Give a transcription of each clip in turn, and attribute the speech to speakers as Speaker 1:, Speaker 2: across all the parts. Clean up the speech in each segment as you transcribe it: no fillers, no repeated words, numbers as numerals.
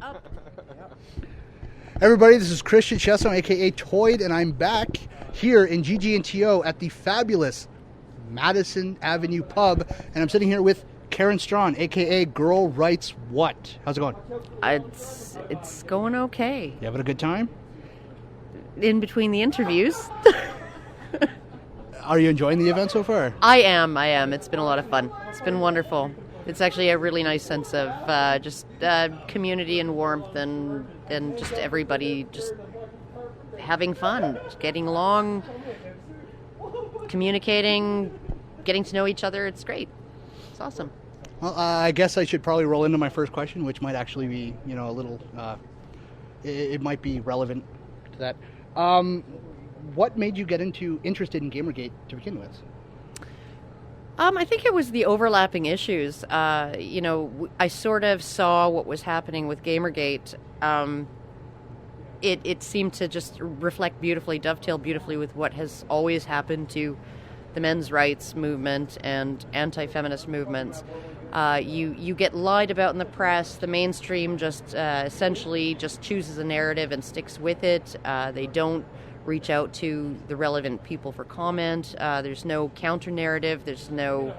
Speaker 1: Up.
Speaker 2: Everybody, this is Christian Chesson, aka Toyd, and I'm back here in GG&TO at the fabulous Madison Avenue Pub, and I'm sitting here with Karen Strawn, aka Girl Writes What. How's it going?
Speaker 1: It's going okay.
Speaker 2: You having a good time?
Speaker 1: In between the interviews.
Speaker 2: Are you enjoying the event so far?
Speaker 1: I am. It's been a lot of fun. It's been wonderful. It's actually a really nice sense of just community and warmth and just everybody just having fun, just getting along, communicating, getting to know each other. It's great. It's awesome.
Speaker 2: Well, I guess I should probably roll into my first question, which might actually be, a little, it might be relevant to that. What made you get interested in Gamergate to begin with?
Speaker 1: I think it was the overlapping issues. I sort of saw what was happening with Gamergate. It seemed to just reflect beautifully, dovetail beautifully with what has always happened to the men's rights movement and anti-feminist movements. You get lied about in the press. The mainstream just essentially just chooses a narrative and sticks with it. They don't reach out to the relevant people for comment. There's no counter narrative. There's no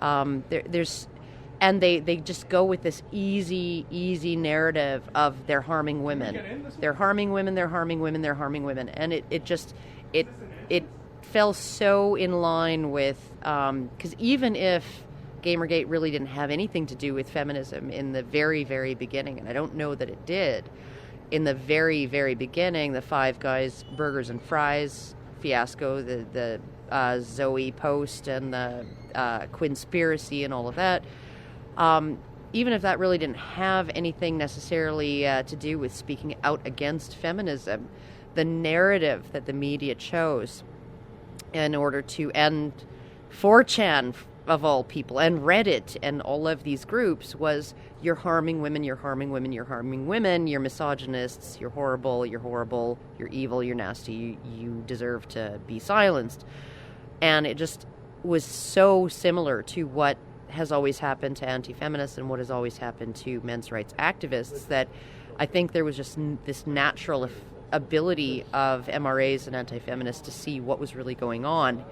Speaker 1: and they just go with this easy narrative of they're harming women. They're harming women, they're harming women, they're harming women. And it fell so in line with because even if Gamergate really didn't have anything to do with feminism in the very, very beginning, and I don't know that it did, in the very, very beginning, the Five Guys Burgers and Fries fiasco, the Zoe post and the Quinspiracy and all of that, even if that really didn't have anything necessarily to do with speaking out against feminism, the narrative that the media chose in order to end 4chan of all people, and Reddit and all of these groups was you're harming women, you're harming women, you're harming women, you're misogynists, you're horrible, you're evil, you're nasty, you deserve to be silenced. And it just was so similar to what has always happened to anti-feminists and what has always happened to men's rights activists that I think there was just this natural ability of MRAs and anti-feminists to see what was really going on.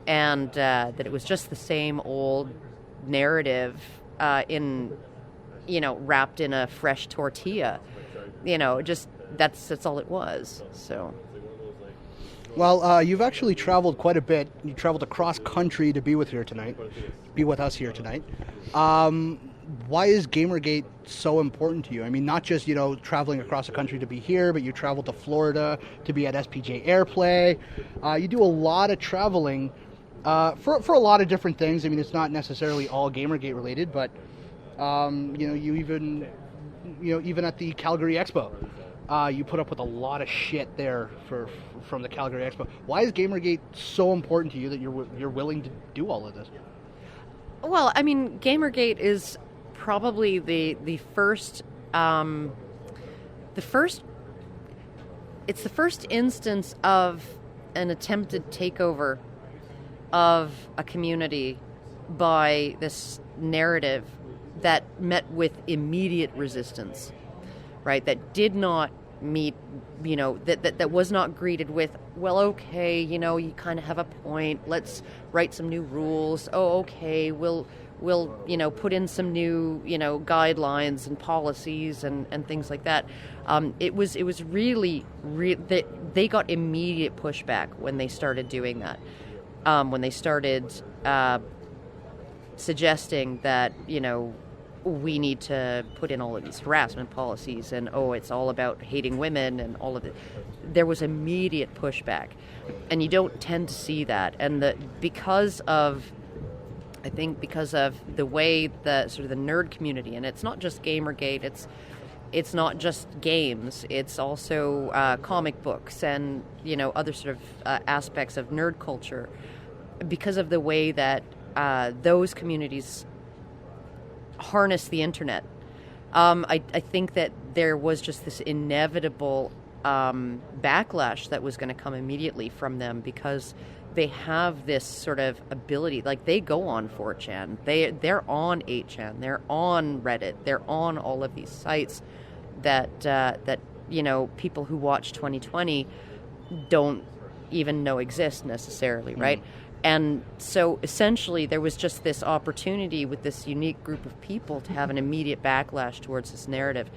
Speaker 1: And that it was just the same old narrative wrapped in a fresh tortilla. Just that's all it was. So.
Speaker 2: Well, you've actually traveled quite a bit. You traveled across country to be with us here tonight. Why is Gamergate so important to you? I mean, not just, traveling across the country to be here, but you traveled to Florida to be at SPJ Airplay. You do a lot of traveling. For a lot of different things. I mean, it's not necessarily all Gamergate related, but you even at the Calgary Expo, you put up with a lot of shit there from the Calgary Expo. Why is Gamergate so important to you that you're willing to do all of this?
Speaker 1: Well, I mean, Gamergate is probably the first instance of an attempted takeover of a community by this narrative that met with immediate resistance, right? That did not meet, that was not greeted with, well, okay, you kind of have a point. Let's write some new rules. Oh, okay, we'll put in some new, guidelines and policies and things like that. It was really they got immediate pushback when they started doing that. When they started suggesting that, we need to put in all of these harassment policies and, it's all about hating women and all of it. There was immediate pushback. And you don't tend to see that. And because of the way the sort of the nerd community, and it's not just Gamergate, it's not just games, it's also comic books and, other sort of aspects of nerd culture. Because of the way that those communities harness the internet, I think that there was just this inevitable backlash that was going to come immediately from them because they have this sort of ability. Like, they go on 4chan, they're on 8chan, they're on Reddit, they're on all of these sites, that people who watch 2020 don't even know exist necessarily, right? And so essentially there was just this opportunity with this unique group of people to have an immediate backlash towards this narrative.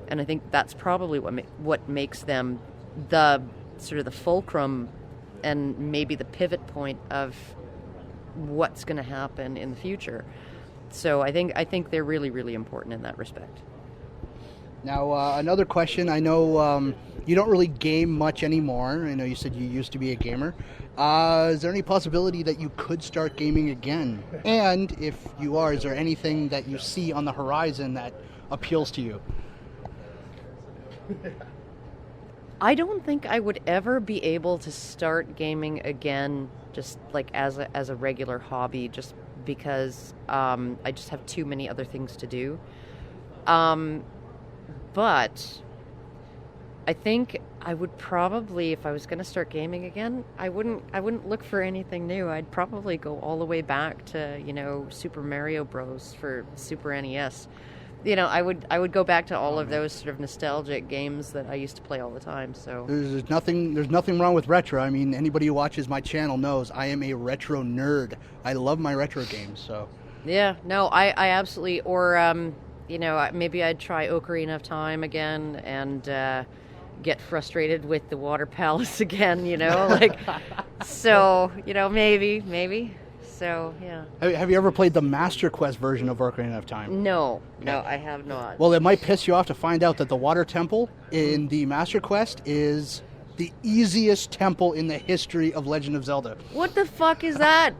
Speaker 1: And I think that's probably what makes them the sort of the fulcrum and maybe the pivot point of what's going to happen in the future. So I think they're really, really important in that respect.
Speaker 2: Now, another question. I know you don't really game much anymore. I know you said you used to be a gamer. Is there any possibility that you could start gaming again? And if you are, is there anything that you see on the horizon that appeals to you?
Speaker 1: I don't think I would ever be able to start gaming again, just like as a regular hobby, just because I just have too many other things to do. But I think I would probably, if I was going to start gaming again, I wouldn't look for anything new. I'd probably go all the way back to, Super Mario Bros. For Super NES. I would go back to all of those sort of nostalgic games that I used to play all the time. So
Speaker 2: there's nothing wrong with retro. I mean, anybody who watches my channel knows I am a retro nerd. I love my retro games. So
Speaker 1: yeah, no, I absolutely, or maybe I'd try Ocarina of Time again and get frustrated with the Water Palace again, so, maybe. So, yeah.
Speaker 2: Have you ever played the Master Quest version of Ocarina of Time?
Speaker 1: No, I have not.
Speaker 2: Well, it might piss you off to find out that the Water Temple in the Master Quest is the easiest temple in the history of Legend of Zelda.
Speaker 1: What the fuck is that?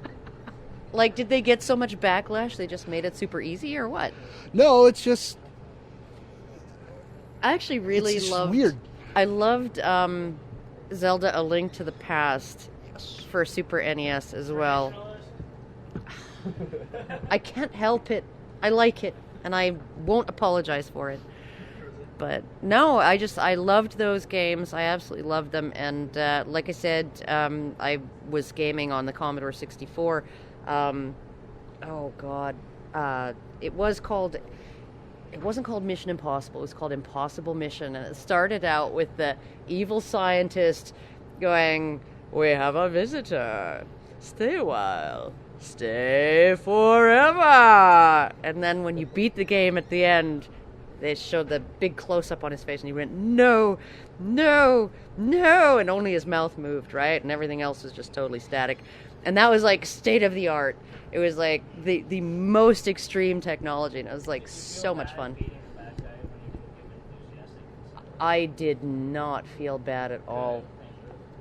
Speaker 1: Like, did they get so much backlash they just made it super easy, or what?
Speaker 2: No, it's just...
Speaker 1: I actually really loved...
Speaker 2: weird.
Speaker 1: I loved Zelda A Link to the Past for Super NES as well. I can't help it. I like it, and I won't apologize for it. But no, I loved those games. I absolutely loved them. And like I said, I was gaming on the Commodore 64. Oh God, it wasn't called Mission Impossible. It was called Impossible Mission, and it started out with the evil scientist going, "We have a visitor. Stay a while. Stay forever." And then when you beat the game at the end, they showed the big close-up on his face, and he went, "No, no, no," and only his mouth moved, right? And everything else was just totally static. And that was like state of the art. It was like the most extreme technology, and it was like so much fun. I did not feel bad at all.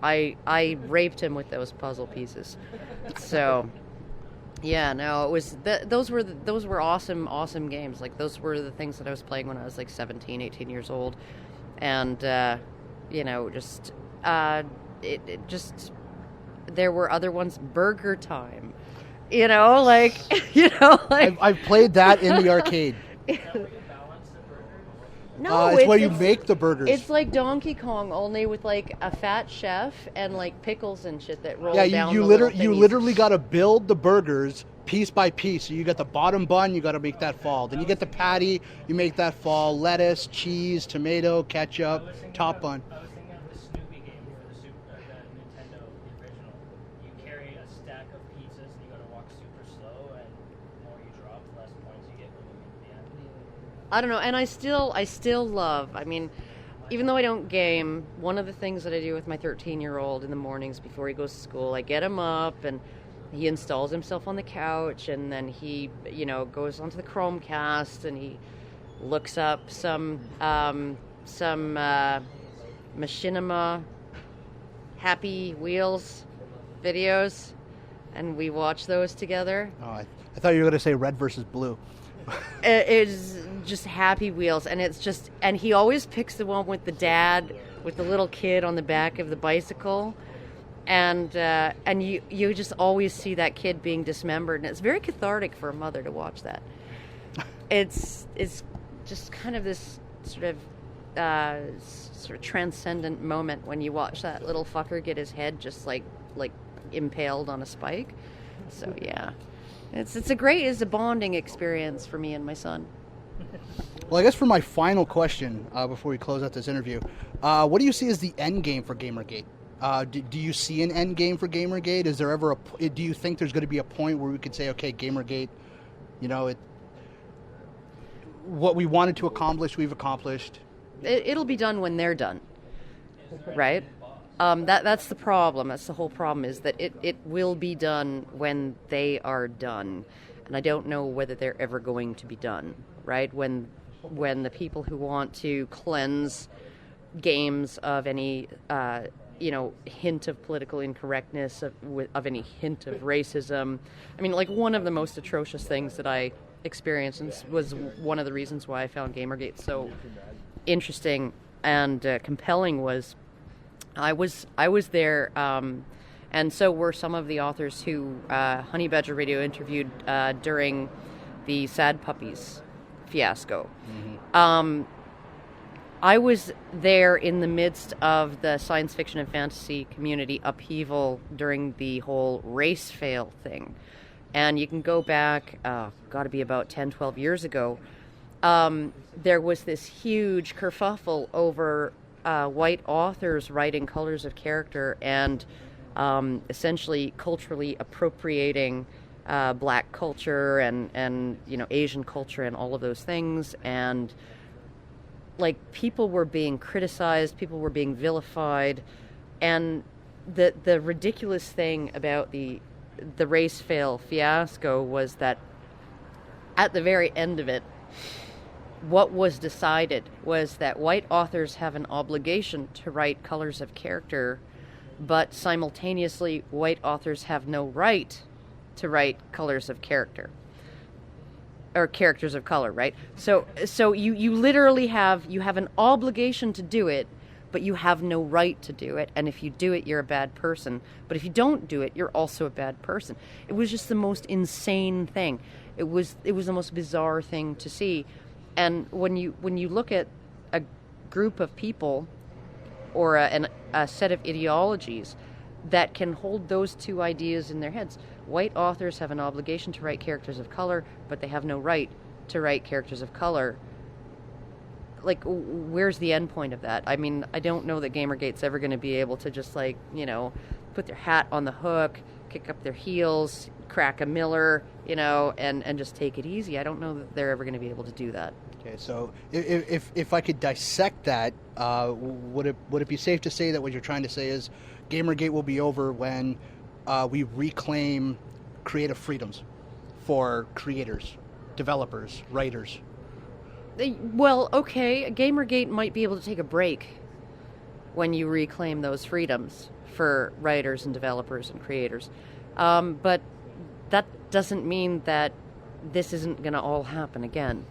Speaker 1: I raped him with those puzzle pieces. So, yeah, no, it was those were awesome games. Like, those were the things that I was playing when I was like 17, 18 years old, and just there were other ones. Burger Time, like.
Speaker 2: I've played that in the arcade.
Speaker 1: No,
Speaker 2: it's where you make the burgers.
Speaker 1: It's like Donkey Kong, only with like a fat chef and like pickles and shit that roll down.
Speaker 2: Yeah, you literally got to build the burgers piece by piece. So you got the bottom bun, you got to make that fall. Then you get the patty, you make that fall. Lettuce, cheese, tomato, ketchup, top bun.
Speaker 3: I was thinking of the Snoopy game for the Nintendo original. You carry a stack of pizzas and you got to walk super slow, and the more you drop, the less points you get when you get to the end.
Speaker 1: I don't know, and I still love, I mean, even though I don't game, one of the things that I do with my 13-year-old in the mornings before he goes to school, I get him up and he installs himself on the couch, and then he, goes onto the Chromecast and he looks up some machinima Happy Wheels videos, and we watch those together.
Speaker 2: Oh, I thought you were going to say red versus blue.
Speaker 1: It's just Happy Wheels, and he always picks the one with the dad with the little kid on the back of the bicycle, and you just always see that kid being dismembered, and it's very cathartic for a mother to watch that. It's just kind of this sort of transcendent moment when you watch that little fucker get his head just like impaled on a spike. So yeah. It's a bonding experience for me and my son.
Speaker 2: Well, I guess for my final question, before we close out this interview, what do you see as the end game for Gamergate? Do you see an end game for Gamergate? Is there ever do you think there's going to be a point where we could say, okay, Gamergate, what we wanted to accomplish, we've accomplished?
Speaker 1: It'll be done when they're done, right? That's the problem. That's the whole problem, is that it will be done when they are done. And I don't know whether they're ever going to be done, right? When the people who want to cleanse games of any, hint of political incorrectness, of any hint of racism. I mean, like, one of the most atrocious things that I experienced, and this was one of the reasons why I found Gamergate so interesting and compelling, was I was there, and so were some of the authors who Honey Badger Radio interviewed during the Sad Puppies fiasco. Mm-hmm. I was there in the midst of the science fiction and fantasy community upheaval during the whole race fail thing. And you can go back, got to be about 10, 12 years ago, there was this huge kerfuffle over white authors writing colors of character and essentially culturally appropriating black culture and Asian culture and all of those things. And like, people were being criticized, people were being vilified, and the ridiculous thing about the race fail fiasco was that at the very end of it, what was decided was that white authors have an obligation to write colors of character, but simultaneously white authors have no right to write colors of character. Or characters of color, right? So you literally have an obligation to do it, but you have no right to do it. And if you do it, you're a bad person. But if you don't do it, you're also a bad person. It was just the most insane thing. It was the most bizarre thing to see. And when you look at a group of people or a set of ideologies that can hold those two ideas in their heads. White authors have an obligation to write characters of color, but they have no right to write characters of color. Like, where's the end point of that? I mean, I don't know that Gamergate's ever going to be able to just, put their hat on the hook, kick up their heels, crack a Miller, and just take it easy. I don't know that they're ever going to be able to do that.
Speaker 2: Okay, so if I could dissect that, would it be safe to say that what you're trying to say is Gamergate will be over when we reclaim creative freedoms for creators, developers, writers?
Speaker 1: Well, okay, Gamergate might be able to take a break when you reclaim those freedoms for writers and developers and creators. But that doesn't mean that this isn't going to all happen again.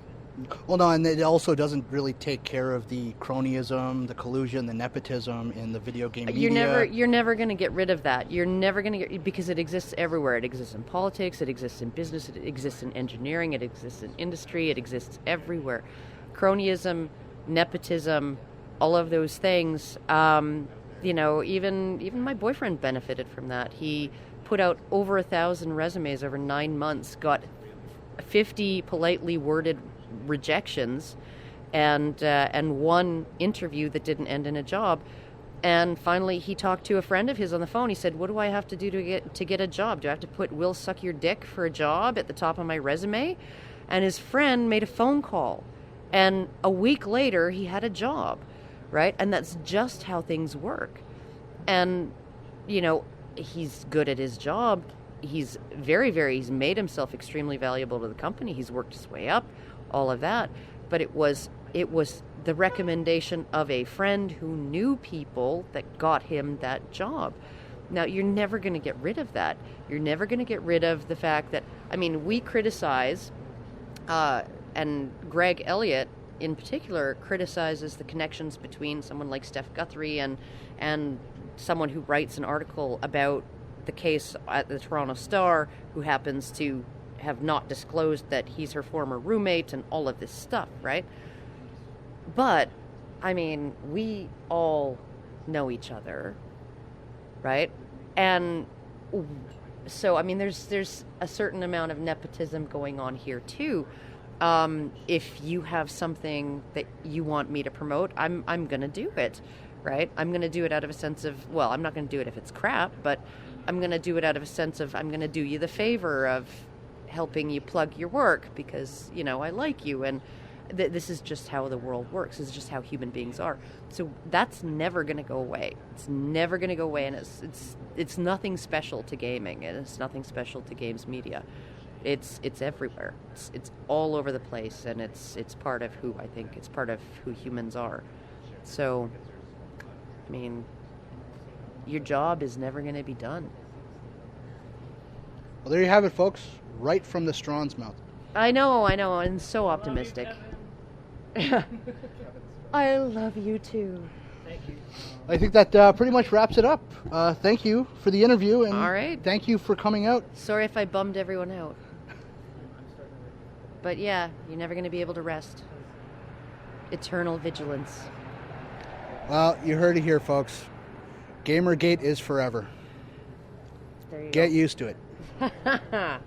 Speaker 2: Well, no, and it also doesn't really take care of the cronyism, the collusion, the nepotism in the video game media.
Speaker 1: You're never going to get rid of that. You're never going to get, because it exists everywhere. It exists in politics, it exists in business, it exists in engineering, it exists in industry, it exists everywhere. Cronyism, nepotism, all of those things. Even my boyfriend benefited from that. He put out over 1,000 resumes over 9 months, got 50 politely worded rejections, and one interview that didn't end in a job. And finally, he talked to a friend of his on the phone. He said, "What do I have to do to get a job? Do I have to put 'Will suck your dick' for a job at the top of my resume?" And his friend made a phone call, and a week later, he had a job, right? And that's just how things work. And he's good at his job. He's he's made himself extremely valuable to the company. He's worked his way up, all of that. But it was the recommendation of a friend who knew people that got him that job. Now, you're never going to get rid of that. You're never going to get rid of the fact that, we criticize, and Greg Elliott in particular criticizes the connections between someone like Steph Guthrie and someone who writes an article about the case at the Toronto Star, who happens to have not disclosed that he's her former roommate and all of this stuff, right? But, we all know each other, right? And so, there's a certain amount of nepotism going on here too, If you have something that you want me to promote, I'm going to do it, right? I'm going to do it out of a sense of, well, I'm not going to do it if it's crap, but I'm going to do it out of a sense of I'm going to do you the favor of helping you plug your work because, you know, I like you. And this is just how the world works. This is just how human beings are. So that's never going to go away. It's never going to go away. And it's nothing special to gaming, and it's nothing special to games media. It's everywhere. It's all over the place, and it's part of who I think it's part of who humans are. So, I mean, your job is never going to be done.
Speaker 2: Well, there you have it, folks. Right from the Strawn's mouth.
Speaker 1: I know. I'm so optimistic. I love you too.
Speaker 3: Thank you.
Speaker 2: I think that pretty much wraps it up. Thank you for the interview, and
Speaker 1: All right.
Speaker 2: thank you for coming out.
Speaker 1: Sorry if I bummed everyone out. But yeah, you're never going to be able to rest. Eternal vigilance.
Speaker 2: Well, you heard it here, folks. Gamergate is forever.
Speaker 1: There you
Speaker 2: Get used to it.
Speaker 1: go.